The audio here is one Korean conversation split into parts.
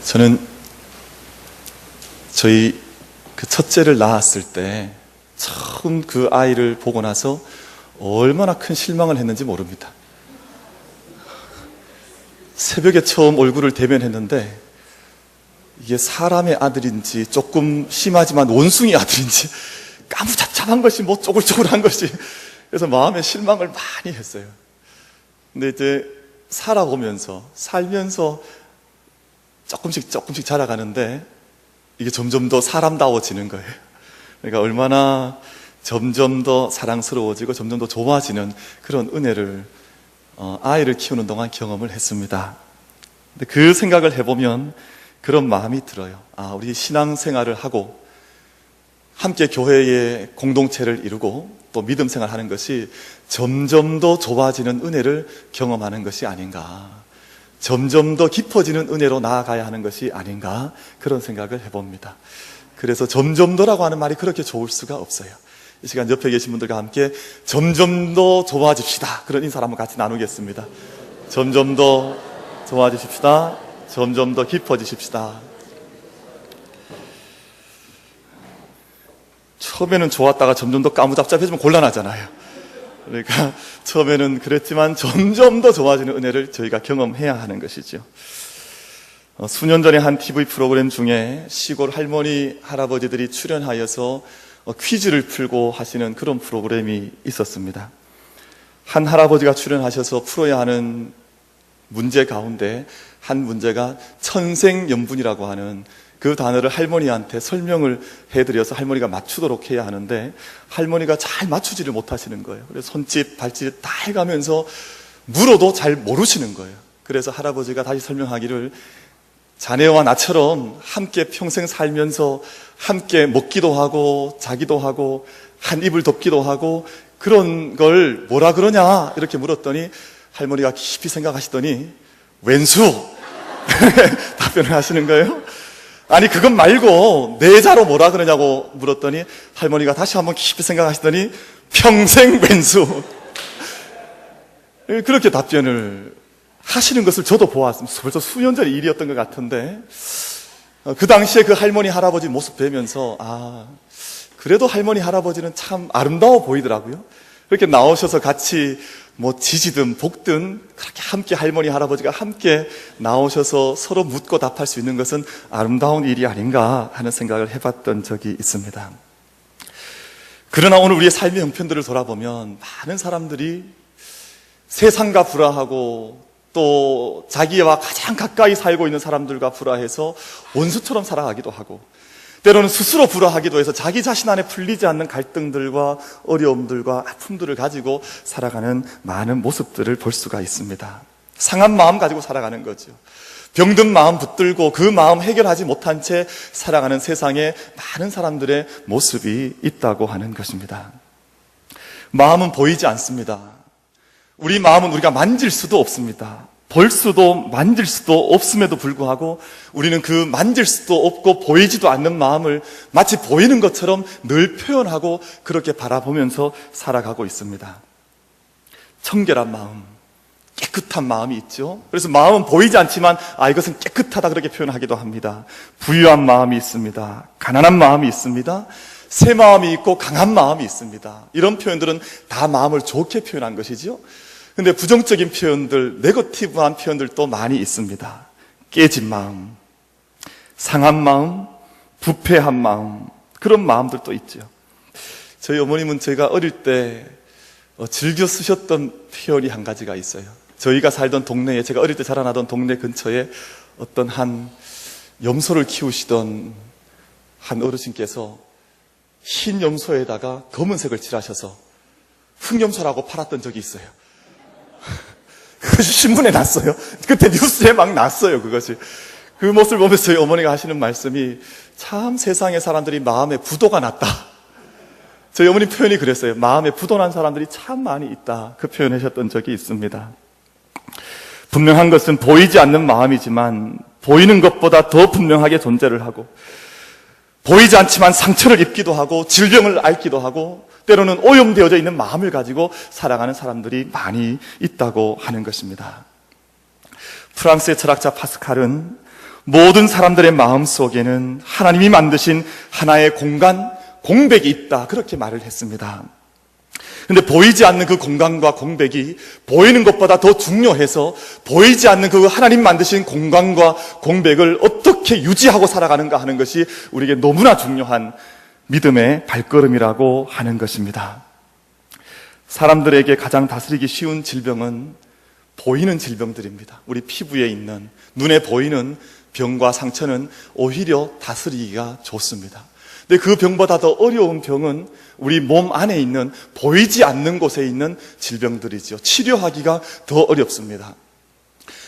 저는 저희 그 첫째를 낳았을 때 처음 그 아이를 보고 나서 얼마나 큰 실망을 했는지 모릅니다. 새벽에 처음 얼굴을 대면했는데 이게 사람의 아들인지 조금 심하지만 원숭이 아들인지 까무잡잡한 것이 뭐 쪼글쪼글한 것이, 그래서 마음에 실망을 많이 했어요. 근데 이제 살면서 조금씩 자라가는데 이게 점점 더 사람다워지는 거예요. 그러니까 얼마나 점점 더 사랑스러워지고 점점 더 좋아지는 그런 은혜를 아이를 키우는 동안 경험을 했습니다. 근데 그 생각을 해보면 그런 마음이 들어요. 우리 신앙생활을 하고 함께 교회의 공동체를 이루고 또 믿음 생활하는 것이 점점 더 좋아지는 은혜를 경험하는 것이 아닌가, 점점 더 깊어지는 은혜로 나아가야 하는 것이 아닌가, 그런 생각을 해봅니다. 그래서 점점 더라고 하는 말이 그렇게 좋을 수가 없어요. 이 시간 옆에 계신 분들과 함께 점점 더 좋아집시다, 그런 인사를 한번 같이 나누겠습니다. 점점 더 좋아지십시다. 점점 더 깊어지십시다. 처음에는 좋았다가 점점 더 까무잡잡해지면 곤란하잖아요. 그러니까 처음에는 그랬지만 점점 더 좋아지는 은혜를 저희가 경험해야 하는 것이죠. 수년 전에 한 TV 프로그램 중에 시골 할머니, 할아버지들이 출연하여서 퀴즈를 풀고 하시는 그런 프로그램이 있었습니다. 한 할아버지가 출연하셔서 풀어야 하는 문제 가운데 한 문제가 천생연분이라고 하는 그 단어를 할머니한테 설명을 해드려서 할머니가 맞추도록 해야 하는데 할머니가 잘 맞추지를 못하시는 거예요. 그래서 손짓, 발짓 다 해가면서 물어도 잘 모르시는 거예요. 그래서 할아버지가 다시 설명하기를, 자네와 나처럼 함께 평생 살면서 함께 먹기도 하고 자기도 하고 한 입을 덮기도 하고 그런 걸 뭐라 그러냐 이렇게 물었더니 할머니가 깊이 생각하시더니 왼수 답변을 하시는 거예요. 아니 그것 말고 내 자로 뭐라 그러냐고 물었더니 할머니가 다시 한번 깊이 생각하시더니 평생 왼수, 그렇게 답변을 하시는 것을 저도 보았습니다. 벌써 수년 전 일이었던 것 같은데 그 당시에 그 할머니 할아버지 모습 뵈면서 그래도 할머니 할아버지는 참 아름다워 보이더라고요. 그렇게 나오셔서 같이 뭐 지지든 볶든 그렇게 함께 할머니 할아버지가 함께 나오셔서 서로 묻고 답할 수 있는 것은 아름다운 일이 아닌가 하는 생각을 해봤던 적이 있습니다. 그러나 오늘 우리의 삶의 형편들을 돌아보면 많은 사람들이 세상과 불화하고 또 자기와 가장 가까이 살고 있는 사람들과 불화해서 원수처럼 살아가기도 하고, 때로는 스스로 불화하기도 해서 자기 자신 안에 풀리지 않는 갈등들과 어려움들과 아픔들을 가지고 살아가는 많은 모습들을 볼 수가 있습니다. 상한 마음 가지고 살아가는 거죠. 병든 마음 붙들고 그 마음 해결하지 못한 채 살아가는 세상에 많은 사람들의 모습이 있다고 하는 것입니다. 마음은 보이지 않습니다. 우리 마음은 우리가 만질 수도 없습니다. 볼 수도 만질 수도 없음에도 불구하고 우리는 그 만질 수도 없고 보이지도 않는 마음을 마치 보이는 것처럼 늘 표현하고 그렇게 바라보면서 살아가고 있습니다. 청결한 마음, 깨끗한 마음이 있죠. 그래서 마음은 보이지 않지만 이것은 깨끗하다 그렇게 표현하기도 합니다. 부유한 마음이 있습니다. 가난한 마음이 있습니다. 새 마음이 있고 강한 마음이 있습니다. 이런 표현들은 다 마음을 좋게 표현한 것이죠. 근데 부정적인 표현들, 네거티브한 표현들도 많이 있습니다. 깨진 마음, 상한 마음, 부패한 마음, 그런 마음들도 있죠. 저희 어머님은 제가 어릴 때 즐겨 쓰셨던 표현이 한 가지가 있어요. 저희가 살던 동네에, 제가 어릴 때 자라나던 동네 근처에 어떤 한 염소를 키우시던 한 어르신께서 흰 염소에다가 검은색을 칠하셔서 흑염소라고 팔았던 적이 있어요. 그것이 신문에 났어요. 그때 뉴스에 막 났어요, 그것이. 그 모습을 보면서 저희 어머니가 하시는 말씀이, 참 세상의 사람들이 마음에 부도가 났다. 저희 어머니 표현이 그랬어요. 마음에 부도난 사람들이 참 많이 있다. 그 표현하셨던 적이 있습니다. 분명한 것은 보이지 않는 마음이지만 보이는 것보다 더 분명하게 존재를 하고, 보이지 않지만 상처를 입기도 하고 질병을 앓기도 하고 때로는 오염되어져 있는 마음을 가지고 살아가는 사람들이 많이 있다고 하는 것입니다. 프랑스의 철학자 파스칼은 모든 사람들의 마음 속에는 하나님이 만드신 하나의 공간, 공백이 있다. 그렇게 말을 했습니다. 근데 보이지 않는 그 공간과 공백이 보이는 것보다 더 중요해서 보이지 않는 그 하나님 만드신 공간과 공백을 어떻게 유지하고 살아가는가 하는 것이 우리에게 너무나 중요한 믿음의 발걸음이라고 하는 것입니다. 사람들에게 가장 다스리기 쉬운 질병은 보이는 질병들입니다. 우리 피부에 있는, 눈에 보이는 병과 상처는 오히려 다스리기가 좋습니다. 근데 그 병보다 더 어려운 병은 우리 몸 안에 있는 보이지 않는 곳에 있는 질병들이죠. 치료하기가 더 어렵습니다.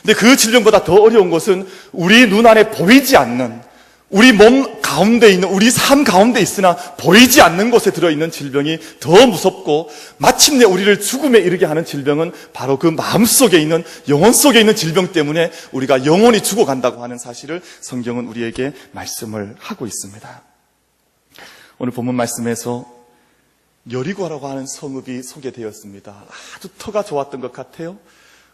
근데 그 질병보다 더 어려운 것은 우리 눈 안에 보이지 않는, 우리 몸 가운데 있는, 우리 삶 가운데 있으나 보이지 않는 곳에 들어있는 질병이 더 무섭고, 마침내 우리를 죽음에 이르게 하는 질병은 바로 그 마음속에 있는, 영혼 속에 있는 질병 때문에 우리가 영원히 죽어간다고 하는 사실을 성경은 우리에게 말씀을 하고 있습니다. 오늘 본문 말씀에서 여리고라고 하는 성읍이 소개되었습니다. 아주 터가 좋았던 것 같아요.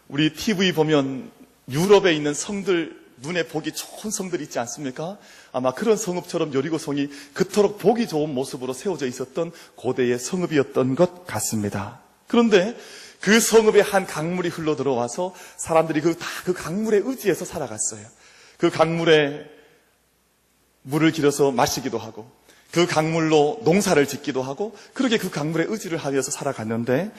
우리 TV 보면 유럽에 있는 성들, 눈에 보기 좋은 성들이 있지 않습니까? 아마 그런 성읍처럼 여리고성이 그토록 보기 좋은 모습으로 세워져 있었던 고대의 성읍이었던 것 같습니다. 그런데 그 성읍에 한 강물이 흘러 들어와서 사람들이 그 강물에 의지해서 살아갔어요. 그 강물에 물을 길어서 마시기도 하고, 그 강물로 농사를 짓기도 하고, 그렇게 그 강물에 의지를 하여서 살아갔는데,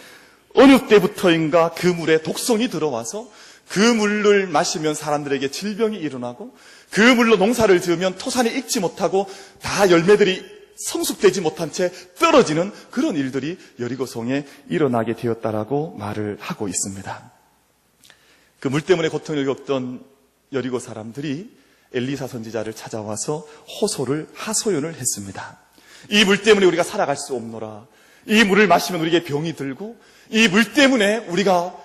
어느 때부터인가 그 물에 독성이 들어와서 그 물을 마시면 사람들에게 질병이 일어나고, 그 물로 농사를 지으면 토산이 익지 못하고 다 열매들이 성숙되지 못한 채 떨어지는 그런 일들이 여리고성에 일어나게 되었다라고 말을 하고 있습니다. 그 물 때문에 고통을 겪던 여리고 사람들이 엘리사 선지자를 찾아와서 하소연을 했습니다. 이 물 때문에 우리가 살아갈 수 없노라. 이 물을 마시면 우리에게 병이 들고, 이 물 때문에 우리가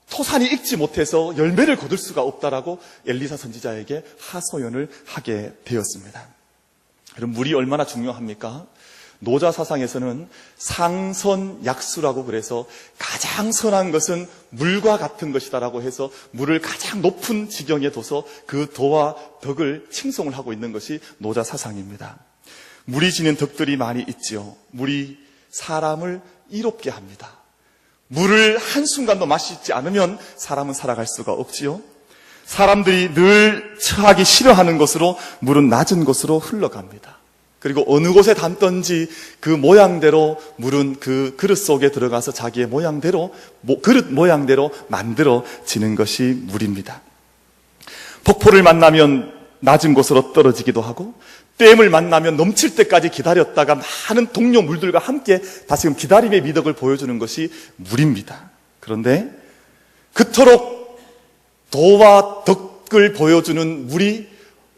토산이 익지 못해서 열매를 거둘 수가 없다라고 엘리사 선지자에게 하소연을 하게 되었습니다. 그럼 물이 얼마나 중요합니까? 노자 사상에서는 상선약수라고 그래서 가장 선한 것은 물과 같은 것이다라고 해서 물을 가장 높은 지경에 둬서 그 도와 덕을 칭송을 하고 있는 것이 노자 사상입니다. 물이 지닌 덕들이 많이 있지요. 물이 사람을 이롭게 합니다. 물을 한순간도 마시지 않으면 사람은 살아갈 수가 없지요. 사람들이 늘 처하기 싫어하는 곳으로 물은 낮은 곳으로 흘러갑니다. 그리고 어느 곳에 담던지 그 모양대로 물은 그 그릇 속에 들어가서 자기의 모양대로, 그릇 모양대로 만들어지는 것이 물입니다. 폭포를 만나면 낮은 곳으로 떨어지기도 하고, 댐을 만나면 넘칠 때까지 기다렸다가 많은 동료 물들과 함께 다시금 기다림의 미덕을 보여주는 것이 물입니다. 그런데 그토록 도와 덕을 보여주는 물이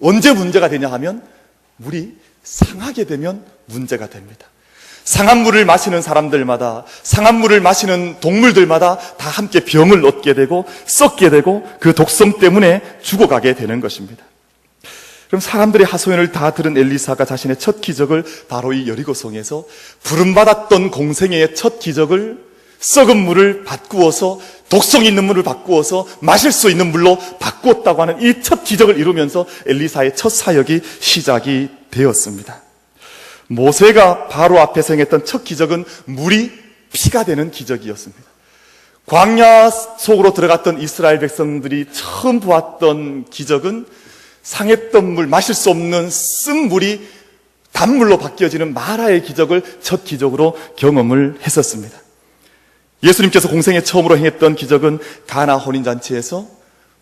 언제 문제가 되냐 하면 물이 상하게 되면 문제가 됩니다. 상한 물을 마시는 사람들마다, 상한 물을 마시는 동물들마다 다 함께 병을 얻게 되고 썩게 되고 그 독성 때문에 죽어가게 되는 것입니다. 그럼 사람들의 하소연을 다 들은 엘리사가 자신의 첫 기적을 바로 이 여리고성에서 부름받았던 공생애의 첫 기적을 썩은 물을 바꾸어서, 독성 있는 물을 바꾸어서 마실 수 있는 물로 바꾸었다고 하는 이 첫 기적을 이루면서 엘리사의 첫 사역이 시작이 되었습니다. 모세가 바로 앞에서 행했던 첫 기적은 물이 피가 되는 기적이었습니다. 광야 속으로 들어갔던 이스라엘 백성들이 처음 보았던 기적은 상했던 물, 마실 수 없는 쓴 물이 단물로 바뀌어지는 마라의 기적을 첫 기적으로 경험을 했었습니다. 예수님께서 공생에 처음으로 행했던 기적은 가나 혼인잔치에서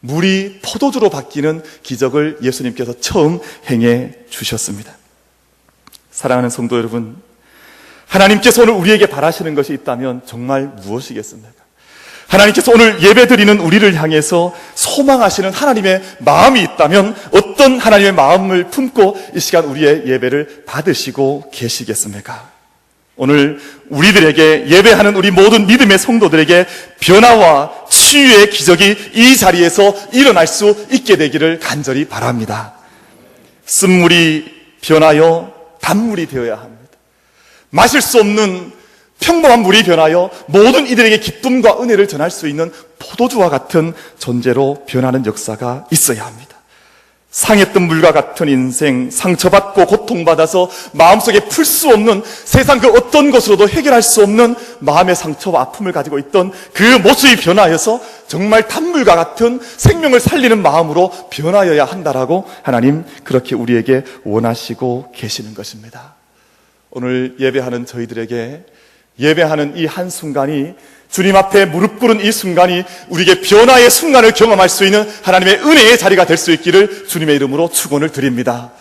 물이 포도주로 바뀌는 기적을 예수님께서 처음 행해 주셨습니다. 사랑하는 성도 여러분, 하나님께서 오늘 우리에게 바라시는 것이 있다면 정말 무엇이겠습니까? 하나님께서 오늘 예배드리는 우리를 향해서 소망하시는 하나님의 마음이 있다면 어떤 하나님의 마음을 품고 이 시간 우리의 예배를 받으시고 계시겠습니까? 오늘 우리들에게, 예배하는 우리 모든 믿음의 성도들에게 변화와 치유의 기적이 이 자리에서 일어날 수 있게 되기를 간절히 바랍니다. 쓴물이 변하여 단물이 되어야 합니다. 마실 수 없는 평범한 물이 변하여 모든 이들에게 기쁨과 은혜를 전할 수 있는 포도주와 같은 존재로 변하는 역사가 있어야 합니다. 상했던 물과 같은 인생, 상처받고 고통받아서 마음속에 풀 수 없는, 세상 그 어떤 것으로도 해결할 수 없는 마음의 상처와 아픔을 가지고 있던 그 모습이 변화해서 정말 단물과 같은 생명을 살리는 마음으로 변화해야 한다라고 하나님 그렇게 우리에게 원하시고 계시는 것입니다. 오늘 예배하는 저희들에게 예배하는 이 한순간이, 주님 앞에 무릎 꿇은 이 순간이 우리에게 변화의 순간을 경험할 수 있는 하나님의 은혜의 자리가 될 수 있기를 주님의 이름으로 축원을 드립니다.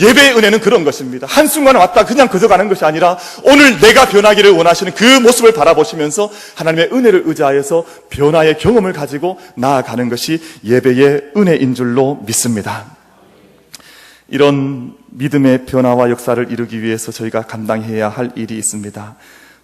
예배의 은혜는 그런 것입니다. 한순간에 왔다 그냥 그저 가는 것이 아니라 오늘 내가 변하기를 원하시는 그 모습을 바라보시면서 하나님의 은혜를 의지하여서 변화의 경험을 가지고 나아가는 것이 예배의 은혜인 줄로 믿습니다. 이런 믿음의 변화와 역사를 이루기 위해서 저희가 감당해야 할 일이 있습니다.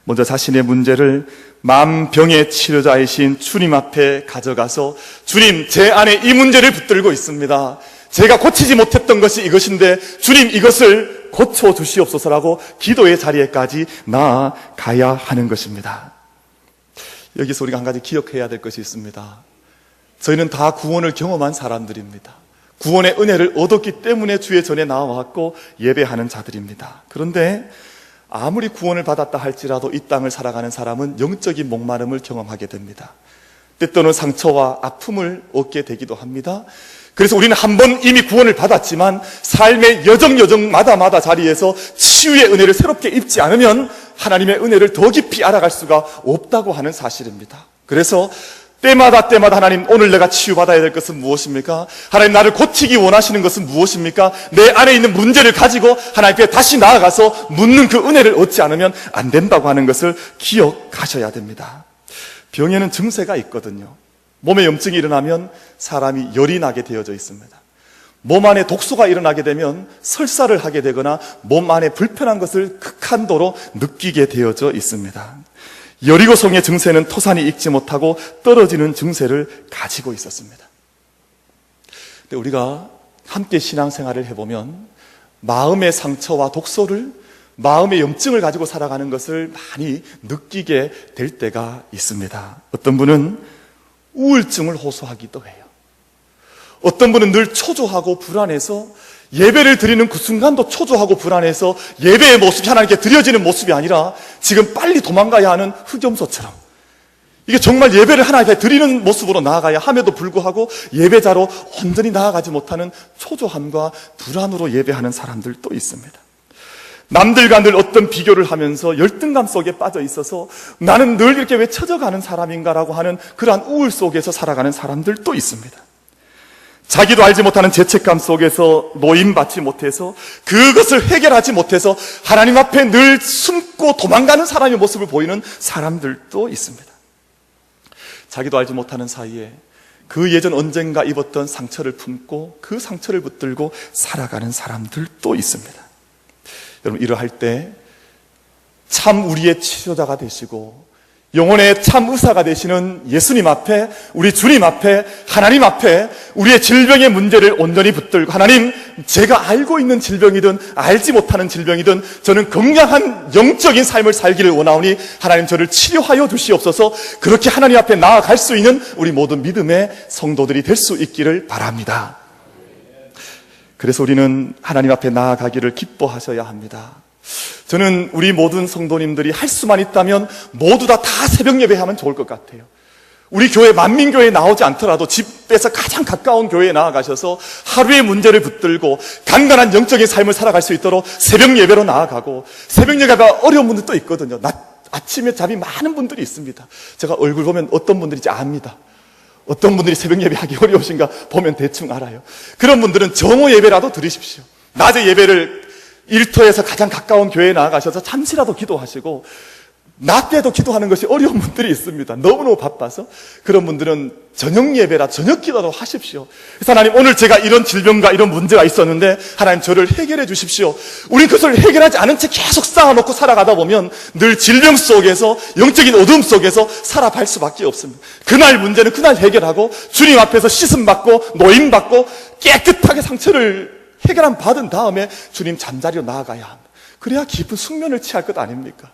먼저 자신의 문제를 만병의 치료자이신 주님 앞에 가져가서, 주님, 제 안에 이 문제를 붙들고 있습니다. 제가 고치지 못했던 것이 이것인데 주님, 이것을 고쳐주시옵소서라고 기도의 자리에까지 나아가야 하는 것입니다. 여기서 우리가 한 가지 기억해야 될 것이 있습니다. 저희는 다 구원을 경험한 사람들입니다. 구원의 은혜를 얻었기 때문에 주의 전에 나와왔고 예배하는 자들입니다. 그런데 아무리 구원을 받았다 할지라도 이 땅을 살아가는 사람은 영적인 목마름을 경험하게 됩니다. 때때로는 상처와 아픔을 얻게 되기도 합니다. 그래서 우리는 한 번 이미 구원을 받았지만 삶의 여정마다 자리에서 치유의 은혜를 새롭게 입지 않으면 하나님의 은혜를 더 깊이 알아갈 수가 없다고 하는 사실입니다. 그래서 때마다 하나님, 오늘 내가 치유받아야 될 것은 무엇입니까? 하나님, 나를 고치기 원하시는 것은 무엇입니까? 내 안에 있는 문제를 가지고 하나님께 다시 나아가서 묻는 그 은혜를 얻지 않으면 안 된다고 하는 것을 기억하셔야 됩니다. 병에는 증세가 있거든요. 몸에 염증이 일어나면 사람이 열이 나게 되어져 있습니다. 몸 안에 독소가 일어나게 되면 설사를 하게 되거나 몸 안에 불편한 것을 극한도로 느끼게 되어져 있습니다. 여리고성의 증세는 토산이 익지 못하고 떨어지는 증세를 가지고 있었습니다. 근데 우리가 함께 신앙생활을 해보면 마음의 상처와 독소를, 마음의 염증을 가지고 살아가는 것을 많이 느끼게 될 때가 있습니다. 어떤 분은 우울증을 호소하기도 해요. 어떤 분은 늘 초조하고 불안해서 예배를 드리는 그 순간도 초조하고 불안해서 예배의 모습이 하나님께 드려지는 모습이 아니라 지금 빨리 도망가야 하는 흑염소처럼, 이게 정말 예배를 하나님께 드리는 모습으로 나아가야 함에도 불구하고 예배자로 온전히 나아가지 못하는 초조함과 불안으로 예배하는 사람들도 있습니다. 남들과 늘 어떤 비교를 하면서 열등감 속에 빠져 있어서 나는 늘 이렇게 왜 처져가는 사람인가라고 하는 그러한 우울 속에서 살아가는 사람들도 있습니다. 자기도 알지 못하는 죄책감 속에서 노임받지 못해서, 그것을 해결하지 못해서 하나님 앞에 늘 숨고 도망가는 사람의 모습을 보이는 사람들도 있습니다. 자기도 알지 못하는 사이에 그 예전 언젠가 입었던 상처를 품고 그 상처를 붙들고 살아가는 사람들도 있습니다. 여러분, 이러할 때 참 우리의 치료자가 되시고 영혼의 참 의사가 되시는 예수님 앞에, 우리 주님 앞에, 하나님 앞에 우리의 질병의 문제를 온전히 붙들고, 하나님, 제가 알고 있는 질병이든 알지 못하는 질병이든 저는 건강한 영적인 삶을 살기를 원하오니 하나님, 저를 치료하여 주시옵소서. 그렇게 하나님 앞에 나아갈 수 있는 우리 모든 믿음의 성도들이 될 수 있기를 바랍니다. 그래서 우리는 하나님 앞에 나아가기를 기뻐하셔야 합니다. 저는 우리 모든 성도님들이 할 수만 있다면 모두 다 새벽 예배하면 좋을 것 같아요. 우리 교회 만민교회에 나오지 않더라도 집에서 가장 가까운 교회에 나아가셔서 하루의 문제를 붙들고 간간한 영적인 삶을 살아갈 수 있도록 새벽 예배로 나아가고, 새벽 예배가 어려운 분들도 있거든요. 아침에 잠이 많은 분들이 있습니다. 제가 얼굴 보면 어떤 분들인지 압니다. 어떤 분들이 새벽 예배하기 어려우신가 보면 대충 알아요. 그런 분들은 정오 예배라도 드리십시오. 낮에 예배를 일터에서 가장 가까운 교회에 나아가셔서 잠시라도 기도하시고, 낮에도 기도하는 것이 어려운 분들이 있습니다. 너무너무 바빠서. 그런 분들은 저녁 예배라 저녁 기도도 하십시오. 그래서 하나님, 오늘 제가 이런 질병과 이런 문제가 있었는데 하나님, 저를 해결해 주십시오. 우리 그것을 해결하지 않은 채 계속 쌓아놓고 살아가다 보면 늘 질병 속에서, 영적인 어둠 속에서 살아갈 수밖에 없습니다. 그날 문제는 그날 해결하고 주님 앞에서 씻음받고 노임받고 깨끗하게 상처를 해결함 받은 다음에 주님 잠자리로 나아가야 합니다. 그래야 깊은 숙면을 취할 것 아닙니까?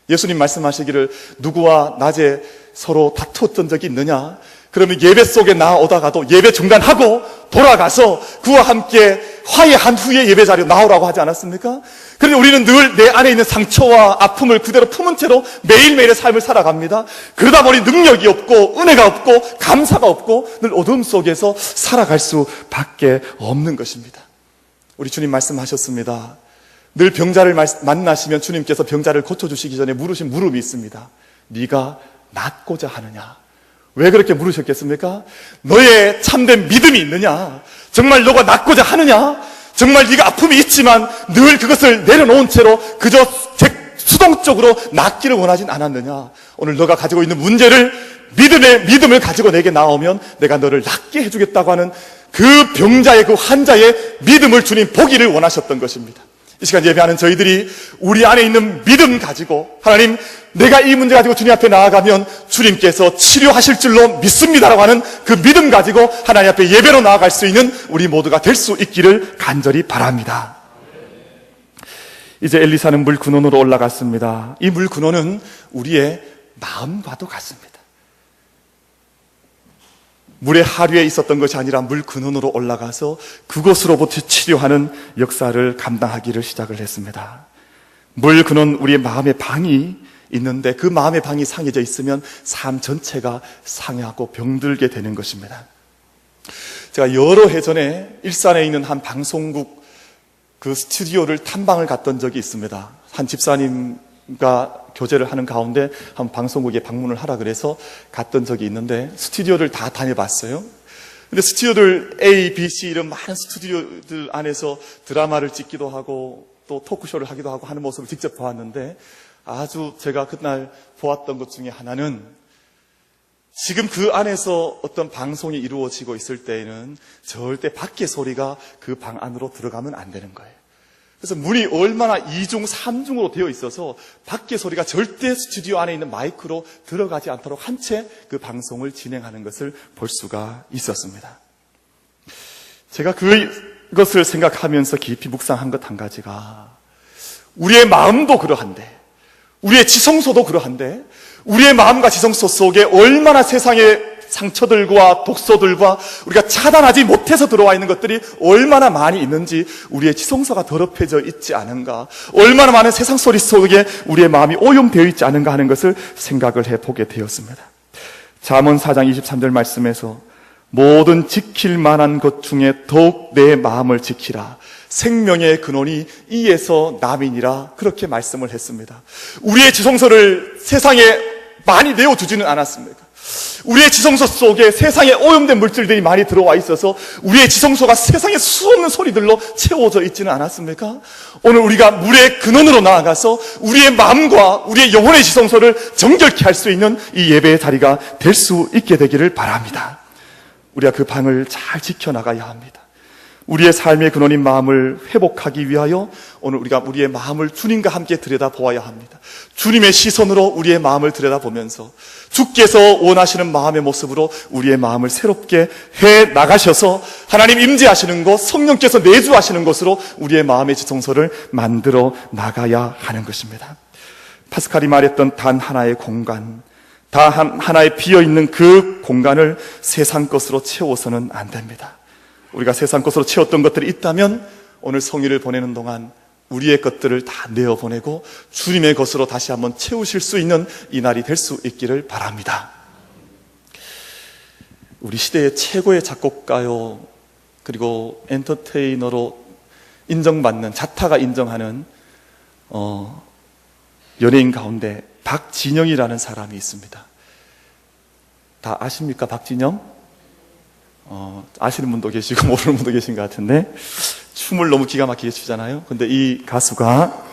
예수님 말씀하시기를 누구와 낮에 서로 다투었던 적이 있느냐? 그러면 예배 속에 나오다가도 예배 중단하고 돌아가서 그와 함께 화해한 후에 예배 자리로 나오라고 하지 않았습니까? 그런데 우리는 늘 내 안에 있는 상처와 아픔을 그대로 품은 채로 매일매일의 삶을 살아갑니다. 그러다 보니 능력이 없고 은혜가 없고 감사가 없고 늘 어둠 속에서 살아갈 수밖에 없는 것입니다. 우리 주님 말씀하셨습니다. 늘 병자를 만나시면 주님께서 병자를 고쳐주시기 전에 물으신 물음이 있습니다. 네가 낫고자 하느냐? 왜 그렇게 물으셨겠습니까? 너의 참된 믿음이 있느냐? 정말 너가 낫고자 하느냐? 정말 네가 아픔이 있지만 늘 그것을 내려놓은 채로 그저 수동적으로 낫기를 원하진 않았느냐? 오늘 너가 가지고 있는 문제를 믿음을 가지고 내게 나오면 내가 너를 낫게 해주겠다고 하는 그 병자의 그 환자의 믿음을 주님 보기를 원하셨던 것입니다. 이 시간 예배하는 저희들이 우리 안에 있는 믿음 가지고 하나님 내가 이 문제 가지고 주님 앞에 나아가면 주님께서 치료하실 줄로 믿습니다라고 하는 그 믿음 가지고 하나님 앞에 예배로 나아갈 수 있는 우리 모두가 될 수 있기를 간절히 바랍니다. 이제 엘리사는 물 근원으로 올라갔습니다. 이 물 근원은 우리의 마음과도 같습니다. 물의 하류에 있었던 것이 아니라 물 근원으로 올라가서 그곳으로부터 치료하는 역사를 감당하기를 시작을 했습니다. 물 근원, 우리의 마음의 방이 있는데 그 마음의 방이 상해져 있으면 삶 전체가 상하고 병들게 되는 것입니다. 제가 여러 해 전에 일산에 있는 한 방송국 그 스튜디오를 탐방을 갔던 적이 있습니다. 한 집사님과 교제를 하는 가운데 한 방송국에 방문을 하라 그래서 갔던 적이 있는데 스튜디오를 다 다녀봤어요. 근데 스튜디오들 A, B, C 이런 많은 스튜디오들 안에서 드라마를 찍기도 하고 또 토크쇼를 하기도 하고 하는 모습을 직접 보았는데 아주 제가 그날 보았던 것 중에 하나는 지금 그 안에서 어떤 방송이 이루어지고 있을 때에는 절대 밖의 소리가 그 방 안으로 들어가면 안 되는 거예요. 그래서 문이 얼마나 2중, 3중으로 되어 있어서 밖의 소리가 절대 스튜디오 안에 있는 마이크로 들어가지 않도록 한 채 그 방송을 진행하는 것을 볼 수가 있었습니다. 제가 그것을 생각하면서 깊이 묵상한 것 한 가지가 우리의 마음도 그러한데 우리의 지성소도 그러한데 우리의 마음과 지성소 속에 얼마나 세상의 상처들과 독소들과 우리가 차단하지 못해서 들어와 있는 것들이 얼마나 많이 있는지 우리의 지성소가 더럽혀져 있지 않은가, 얼마나 많은 세상 소리 속에 우리의 마음이 오염되어 있지 않은가 하는 것을 생각을 해보게 되었습니다. 잠언 4장 23절 말씀에서 모든 지킬 만한 것 중에 더욱 내 마음을 지키라. 생명의 근원이 이에서 남이니라. 그렇게 말씀을 했습니다. 우리의 지성소를 세상에 많이 내어주지는 않았습니까? 우리의 지성소 속에 세상에 오염된 물질들이 많이 들어와 있어서 우리의 지성소가 세상에 수없는 소리들로 채워져 있지는 않았습니까? 오늘 우리가 물의 근원으로 나아가서 우리의 마음과 우리의 영혼의 지성소를 정결케 할 수 있는 이 예배의 자리가 될 수 있게 되기를 바랍니다. 우리가 그 방을 잘 지켜나가야 합니다. 우리의 삶의 근원인 마음을 회복하기 위하여 오늘 우리가 우리의 마음을 주님과 함께 들여다보아야 합니다. 주님의 시선으로 우리의 마음을 들여다보면서 주께서 원하시는 마음의 모습으로 우리의 마음을 새롭게 해나가셔서 하나님 임재하시는 곳, 성령께서 내주하시는 곳으로 우리의 마음의 지성소를 만들어 나가야 하는 것입니다. 파스칼이 말했던 단 하나의 공간, 단 하나의 비어있는 그 공간을 세상 것으로 채워서는 안 됩니다. 우리가 세상 것으로 채웠던 것들이 있다면 오늘 성일을 보내는 동안 우리의 것들을 다 내어보내고 주님의 것으로 다시 한번 채우실 수 있는 이 날이 될 수 있기를 바랍니다. 우리 시대의 최고의 작곡가요 그리고 엔터테이너로 인정받는, 자타가 인정하는 연예인 가운데 박진영이라는 사람이 있습니다. 다 아십니까? 박진영? 아시는 분도 계시고 모르는 분도 계신 것 같은데 춤을 너무 기가 막히게 추잖아요. 근데 이 가수가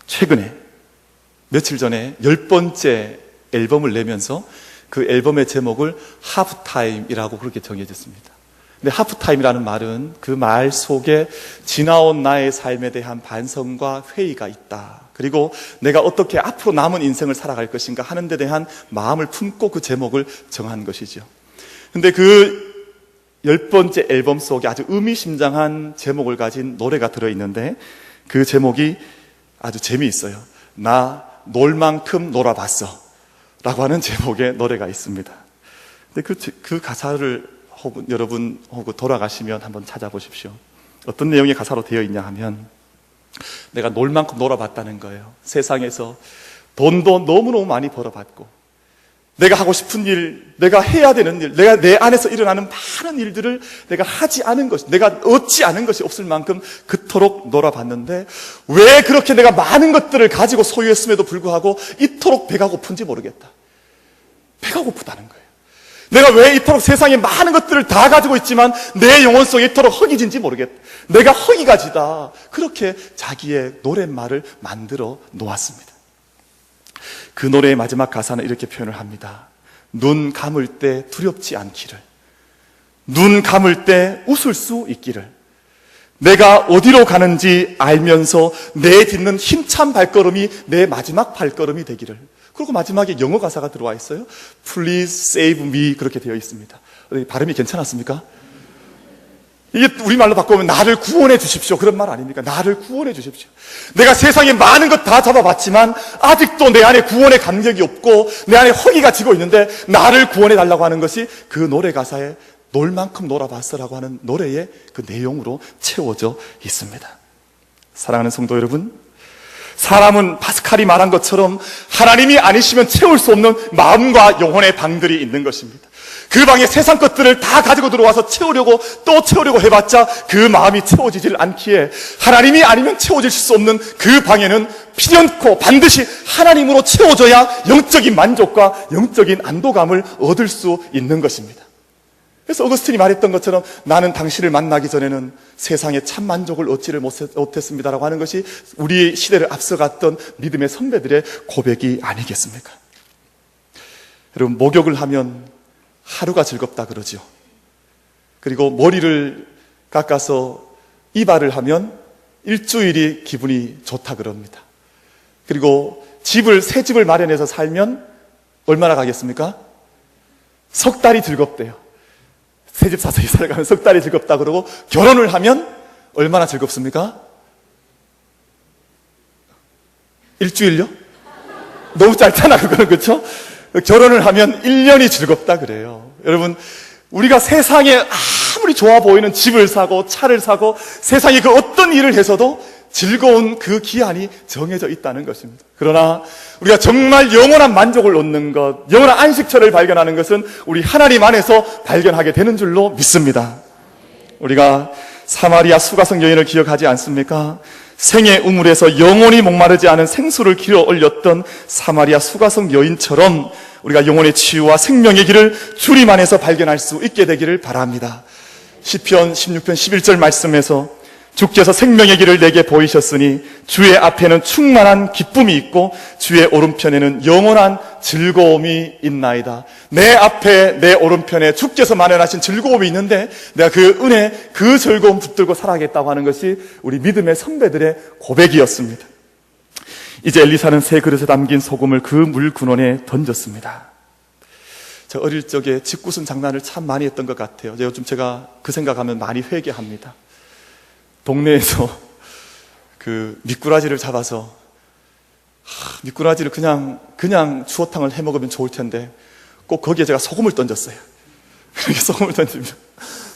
최근에 며칠 전에 10번째 앨범을 내면서 그 앨범의 제목을 하프타임이라고 그렇게 정해졌습니다. 근데 하프타임이라는 말은 그 말 속에 지나온 나의 삶에 대한 반성과 회의가 있다. 그리고 내가 어떻게 앞으로 남은 인생을 살아갈 것인가 하는 데 대한 마음을 품고 그 제목을 정한 것이죠. 근데 그 10번째 앨범 속에 아주 의미심장한 제목을 가진 노래가 들어있는데 그 제목이 아주 재미있어요. 나 놀 만큼 놀아봤어. 라고 하는 제목의 노래가 있습니다. 근데 그 가사를 여러분 혹은 돌아가시면 한번 찾아보십시오. 어떤 내용의 가사로 되어 있냐 하면, 내가 놀 만큼 놀아봤다는 거예요. 세상에서 돈도 너무너무 많이 벌어봤고, 내가 하고 싶은 일, 내가 해야 되는 일, 내가 내 안에서 일어나는 많은 일들을 내가 하지 않은 것이, 내가 얻지 않은 것이 없을 만큼 그토록 놀아봤는데, 왜 그렇게 내가 많은 것들을 가지고 소유했음에도 불구하고 이토록 배가 고픈지 모르겠다. 배가 고프다는 거예요. 내가 왜 이토록 세상에 많은 것들을 다 가지고 있지만 내 영혼 속에 이토록 허기진지 모르겠다. 내가 허기가 지다. 그렇게 자기의 노랫말을 만들어 놓았습니다. 그 노래의 마지막 가사는 이렇게 표현을 합니다. 눈 감을 때 두렵지 않기를, 눈 감을 때 웃을 수 있기를, 내가 어디로 가는지 알면서 내 딛는 힘찬 발걸음이 내 마지막 발걸음이 되기를. 그리고 마지막에 영어 가사가 들어와 있어요. Please save me, 그렇게 되어 있습니다. 발음이 괜찮았습니까? 이게 우리말로 바꾸면 나를 구원해 주십시오, 그런 말 아닙니까? 나를 구원해 주십시오. 내가 세상에 많은 것 다 잡아봤지만 아직도 내 안에 구원의 감격이 없고 내 안에 허기가 지고 있는데 나를 구원해 달라고 하는 것이 그 노래 가사에 놀 만큼 놀아봤어라고 하는 노래의 그 내용으로 채워져 있습니다. 사랑하는 성도 여러분, 사람은 파스칼이 말한 것처럼 하나님이 아니시면 채울 수 없는 마음과 영혼의 방들이 있는 것입니다. 그 방에 세상 것들을 다 가지고 들어와서 채우려고 또 채우려고 해봤자 그 마음이 채워지질 않기에, 하나님이 아니면 채워질 수 없는 그 방에는 필연코 반드시 하나님으로 채워져야 영적인 만족과 영적인 안도감을 얻을 수 있는 것입니다. 그래서 어거스틴이 말했던 것처럼 나는 당신을 만나기 전에는 세상에 참 만족을 얻지를 못했습니다라고 하는 것이 우리 시대를 앞서갔던 믿음의 선배들의 고백이 아니겠습니까? 여러분, 목욕을 하면 하루가 즐겁다 그러죠. 그리고 머리를 깎아서 이발을 하면 일주일이 기분이 좋다 그럽니다. 그리고 새 집을 마련해서 살면 얼마나 가겠습니까? 석 달이 즐겁대요. 새 집 사서 이사를 가면 석 달이 즐겁다 그러고, 결혼을 하면 얼마나 즐겁습니까? 일주일요? 너무 짧잖아 그거는, 그렇죠? 결혼을 하면 1년이 즐겁다 그래요. 여러분, 우리가 세상에 아무리 좋아 보이는 집을 사고 차를 사고 세상에 그 어떤 일을 해서도 즐거운 그 기한이 정해져 있다는 것입니다. 그러나 우리가 정말 영원한 만족을 얻는 것, 영원한 안식처를 발견하는 것은 우리 하나님 안에서 발견하게 되는 줄로 믿습니다. 우리가 사마리아 수가성 여인을 기억하지 않습니까? 생의 우물에서 영원히 목마르지 않은 생수를 길어 올렸던 사마리아 수가성 여인처럼 우리가 영혼의 치유와 생명의 길을 주님 안에서 발견할 수 있게 되기를 바랍니다. 시편 16편 11절 말씀에서 주께서 생명의 길을 내게 보이셨으니 주의 앞에는 충만한 기쁨이 있고 주의 오른편에는 영원한 즐거움이 있나이다. 내 앞에 내 오른편에 주께서 마련하신 즐거움이 있는데 내가 그 은혜, 그 즐거움 붙들고 살아가겠다고 하는 것이 우리 믿음의 선배들의 고백이었습니다. 이제 엘리사는 새 그릇에 담긴 소금을 그 물 근원에 던졌습니다. 저 어릴 적에 집구슬 장난을 참 많이 했던 것 같아요. 요즘 제가 그 생각하면 많이 회개합니다. 동네에서 그 미꾸라지를 잡아서 미꾸라지를 그냥 추어탕을 해 먹으면 좋을 텐데 꼭 거기에 제가 소금을 던졌어요. 그렇게 소금을 던지면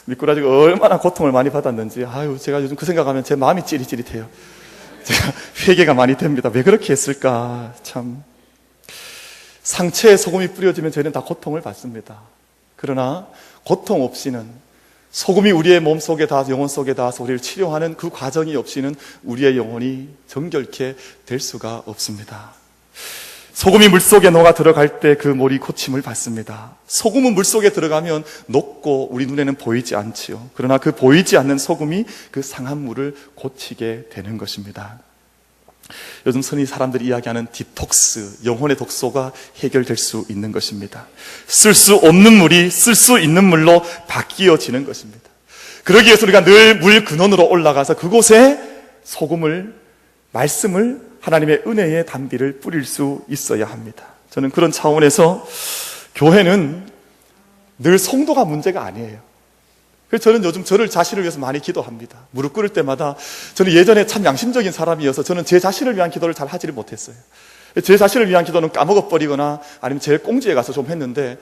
미꾸라지가 얼마나 고통을 많이 받았는지, 제가 요즘 그 생각하면 제 마음이 찌릿찌릿해요. 제가 회개가 많이 됩니다. 왜 그렇게 했을까? 참, 상처에 소금이 뿌려지면 저희는 다 고통을 받습니다. 그러나 고통 없이는, 소금이 우리의 몸 속에 닿아서 영혼 속에 닿아서 우리를 치료하는 그 과정이 없이는 우리의 영혼이 정결케 될 수가 없습니다. 소금이 물속에 녹아 들어갈 때 그 몰이 고침을 받습니다. 소금은 물속에 들어가면 녹고 우리 눈에는 보이지 않지요. 그러나 그 보이지 않는 소금이 그 상한 물을 고치게 되는 것입니다. 요즘 흔히 사람들이 이야기하는 디톡스, 영혼의 독소가 해결될 수 있는 것입니다. 쓸 수 없는 물이 쓸 수 있는 물로 바뀌어지는 것입니다. 그러기 위해서 우리가 늘 물 근원으로 올라가서 그곳에 소금을, 말씀을, 하나님의 은혜의 단비를 뿌릴 수 있어야 합니다. 저는 그런 차원에서 교회는 늘 성도가 문제가 아니에요. 그래서 저는 요즘 저를 자신을 위해서 많이 기도합니다. 무릎 꿇을 때마다, 저는 예전에 참 양심적인 사람이어서 저는 제 자신을 위한 기도를 잘 하지를 못했어요. 제 자신을 위한 기도는 까먹어버리거나 아니면 제일 꽁지에 가서 좀 했는데,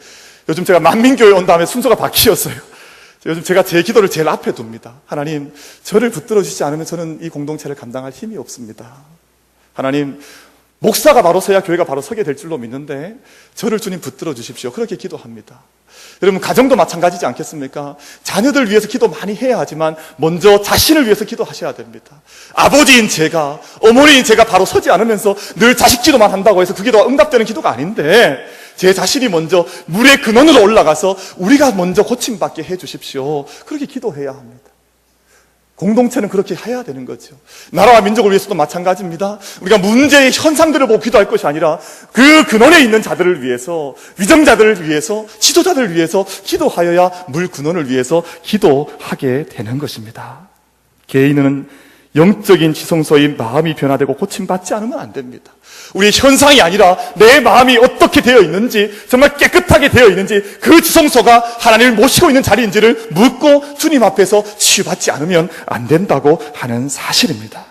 요즘 제가 만민교회 온 다음에 순서가 바뀌었어요. 요즘 제가 제 기도를 제일 앞에 둡니다. 하나님, 저를 붙들어 주시지 않으면 저는 이 공동체를 감당할 힘이 없습니다. 하나님, 목사가 바로 서야 교회가 바로 서게 될 줄로 믿는데 저를 주님 붙들어 주십시오. 그렇게 기도합니다. 여러분, 가정도 마찬가지지 않겠습니까? 자녀들 위해서 기도 많이 해야 하지만 먼저 자신을 위해서 기도하셔야 됩니다. 아버지인 제가, 어머니인 제가 바로 서지 않으면서 늘 자식 기도만 한다고 해서 그 기도가 응답되는 기도가 아닌데, 제 자신이 먼저 물의 근원으로 올라가서 우리가 먼저 고침받게 해 주십시오. 그렇게 기도해야 합니다. 공동체는 그렇게 해야 되는 거죠. 나라와 민족을 위해서도 마찬가지입니다. 우리가 문제의 현상들을 보고 기도할 것이 아니라 그 근원에 있는 자들을 위해서, 위정자들을 위해서, 지도자들을 위해서 기도하여야 물 근원을 위해서 기도하게 되는 것입니다. 개인은 영적인 지성소의 마음이 변화되고 고침받지 않으면 안 됩니다. 우리의 현상이 아니라 내 마음이 어떻게 되어 있는지, 정말 깨끗하게 되어 있는지, 그 지성소가 하나님을 모시고 있는 자리인지를 묻고 주님 앞에서 치유받지 않으면 안 된다고 하는 사실입니다.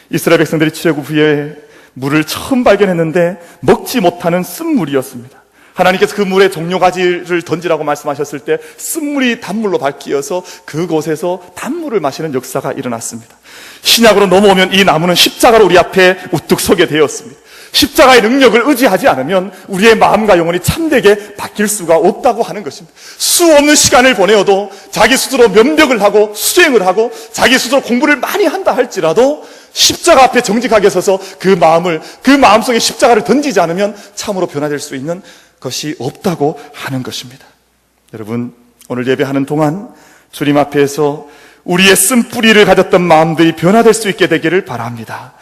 이스라엘 백성들이 출애굽 후에 물을 처음 발견했는데 먹지 못하는 쓴물이었습니다. 하나님께서 그 물에 종려가지를 던지라고 말씀하셨을 때 쓴물이 단물로 바뀌어서 그곳에서 단물을 마시는 역사가 일어났습니다. 신약으로 넘어오면 이 나무는 십자가로 우리 앞에 우뚝 서게 되었습니다. 십자가의 능력을 의지하지 않으면 우리의 마음과 영혼이 참되게 바뀔 수가 없다고 하는 것입니다. 수없는 시간을 보내어도 자기 스스로 면벽을 하고 수행을 하고 자기 스스로 공부를 많이 한다 할지라도 십자가 앞에 정직하게 서서 그 마음속에 십자가를 던지지 않으면 참으로 변화될 수 있는 것이 없다고 하는 것입니다. 여러분, 오늘 예배하는 동안 주님 앞에서 우리의 쓴뿌리를 가졌던 마음들이 변화될 수 있게 되기를 바랍니다.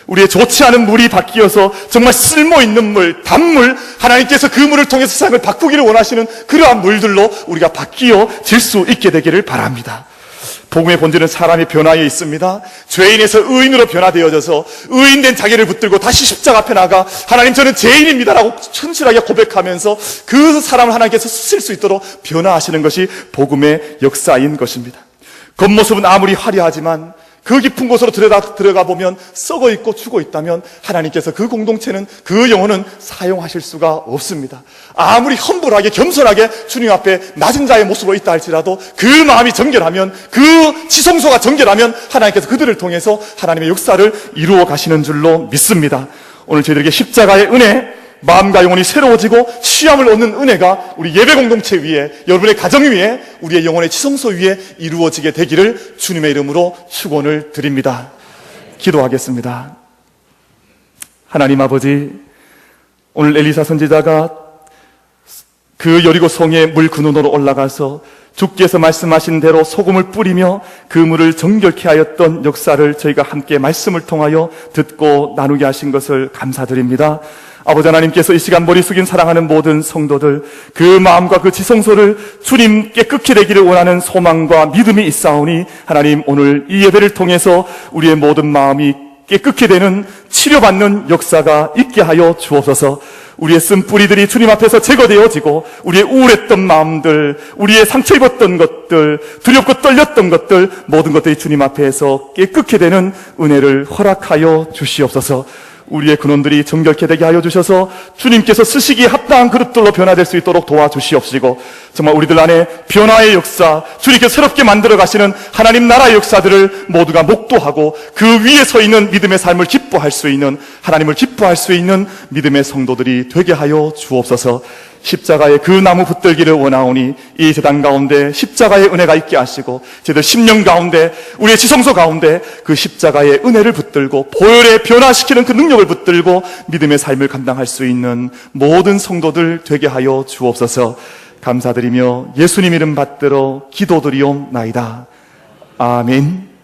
우리의 좋지 않은 물이 바뀌어서 정말 쓸모있는 물, 단물, 하나님께서 그 물을 통해서 세상을 바꾸기를 원하시는 그러한 물들로 우리가 바뀌어질 수 있게 되기를 바랍니다. 복음의 본질은 사람의 변화에 있습니다. 죄인에서 의인으로 변화되어져서 의인된 자기를 붙들고 다시 십자가 앞에 나가 하나님, 저는 죄인입니다라고 천실하게 고백하면서 그 사람을 하나님께서 쓰실 수 있도록 변화하시는 것이 복음의 역사인 것입니다. 겉모습은 아무리 화려하지만 그 깊은 곳으로 들어가 보면 썩어 있고 죽어 있다면 하나님께서 그 공동체는, 그 영혼은 사용하실 수가 없습니다. 아무리 험불하게 겸손하게 주님 앞에 낮은 자의 모습으로 있다 할지라도 그 마음이 정결하면, 그 지성소가 정결하면 하나님께서 그들을 통해서 하나님의 역사를 이루어 가시는 줄로 믿습니다. 오늘 저희들에게 십자가의 은혜, 마음과 영혼이 새로워지고 취함을 얻는 은혜가 우리 예배 공동체 위에, 여러분의 가정 위에, 우리의 영혼의 지성소 위에 이루어지게 되기를 주님의 이름으로 축원을 드립니다. 기도하겠습니다. 하나님 아버지, 오늘 엘리사 선지자가 그 여리고 성의 물 근원으로 올라가서 주께서 말씀하신 대로 소금을 뿌리며 그 물을 정결케 하였던 역사를 저희가 함께 말씀을 통하여 듣고 나누게 하신 것을 감사드립니다. 아버지 하나님께서 이 시간 머리 숙인 사랑하는 모든 성도들, 그 마음과 그 지성소를 주님께 깨끗게 되기를 원하는 소망과 믿음이 있사오니 하나님, 오늘 이 예배를 통해서 우리의 모든 마음이 깨끗게 되는 치료받는 역사가 있게 하여 주옵소서. 우리의 쓴뿌리들이 주님 앞에서 제거되어지고 우리의 우울했던 마음들, 우리의 상처 입었던 것들, 두렵고 떨렸던 것들, 모든 것들이 주님 앞에서 깨끗게 되는 은혜를 허락하여 주시옵소서. 우리의 근원들이 정결케 되게 하여 주셔서 주님께서 쓰시기에 합당한 그릇들로 변화될 수 있도록 도와주시옵시고, 정말 우리들 안에 변화의 역사, 주님께서 새롭게 만들어 가시는 하나님 나라의 역사들을 모두가 목도하고 그 위에 서 있는 믿음의 삶을 기뻐할 수 있는, 하나님을 기뻐할 수 있는 믿음의 성도들이 되게 하여 주옵소서. 십자가의 그 나무 붙들기를 원하오니 이 세상 가운데 십자가의 은혜가 있게 하시고, 저희들 심령 가운데, 우리의 지성소 가운데 그 십자가의 은혜를 붙들고 보혈에 변화시키는 그 능력을 붙들고 믿음의 삶을 감당할 수 있는 모든 성도들 되게 하여 주옵소서. 감사드리며 예수님 이름 받들어 기도드리옵나이다. 아멘.